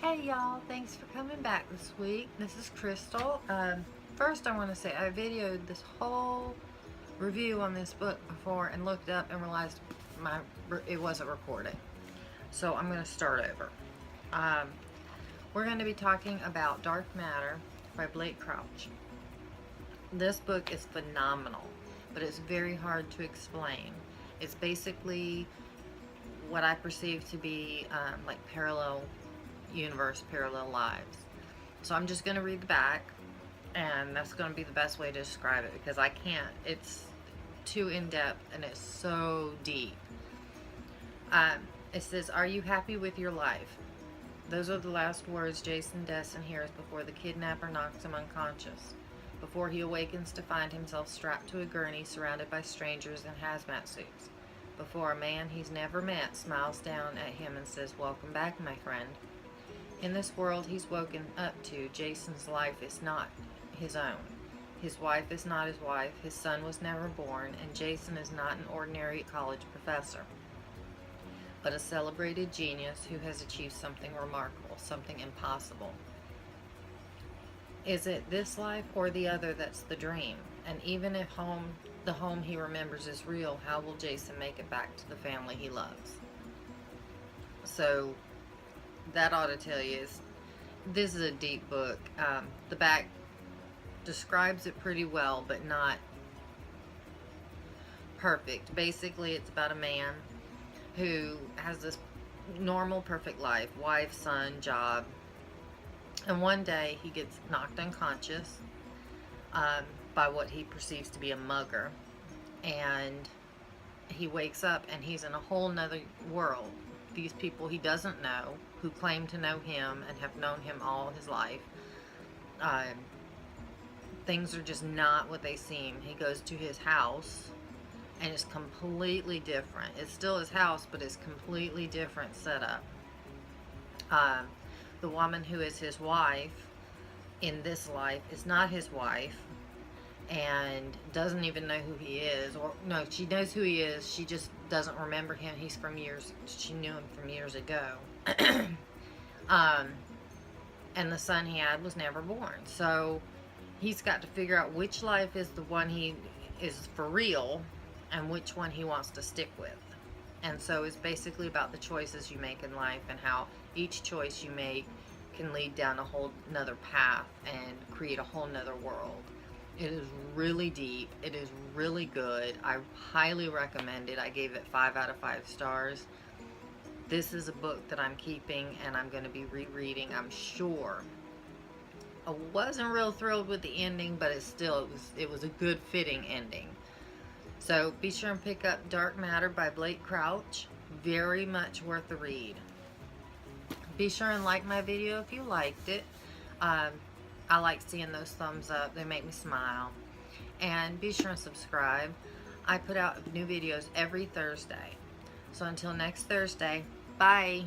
Hey y'all, thanks for coming back this week. This is Crystal. First I want to say I videoed this whole review on this book before and looked up and realized it wasn't recording. So I'm going to start over. We're going to be talking about Dark Matter by Blake Crouch. This book is phenomenal, but it's very hard to explain. It's basically what I perceive to be like parallel universe, parallel lives. So I'm just going to read the back, and that's going to be the best way to describe it because I can't. It's too in-depth and it's so deep. It says, "Are you happy with your life?" Those are the last words Jason Desson hears before the kidnapper knocks him unconscious, before he awakens to find himself strapped to a gurney surrounded by strangers in hazmat suits, before a man he's never met smiles down at him and says, "Welcome back, my friend." In this world he's woken up to, Jason's life is not his own. His wife is not his wife, his son was never born, and Jason is not an ordinary college professor, but a celebrated genius who has achieved something remarkable, something impossible. Is it this life or the other that's the dream? And even if the home he remembers is real, how will Jason make it back to the family he loves? So that ought to tell you, this is a deep book. The back describes it pretty well, but not perfect. Basically, it's about a man who has this normal, perfect life, wife, son, job, and one day he gets knocked unconscious by what he perceives to be a mugger, and he wakes up and he's in a whole nother world. These people he doesn't know, who claim to know him and have known him all his life, things are just not what they seem. He goes to his house and it's completely different. It's still his house, but it's completely different setup. The woman who is his wife in this life is not his wife and doesn't even know who he is, or no, she knows who he is, she just doesn't remember him. He's from years, she knew him from years ago. And the son he had was never born, so he's got to figure out which life is the one he is for real and which one he wants to stick with. And so it's basically about the choices you make in life and how each choice you make can lead down a whole nother path and create a whole nother world. It is really deep. It is really good. I highly recommend it. I gave it 5 out of 5 stars. This is a book that I'm keeping and I'm going to be rereading, I'm sure. I wasn't real thrilled with the ending, but it was a good fitting ending. So be sure and pick up Dark Matter by Blake Crouch. Very much worth the read. Be sure and like my video if you liked it. I like seeing those thumbs up. They make me smile. And be sure and subscribe. I put out new videos every Thursday. So until next Thursday, bye.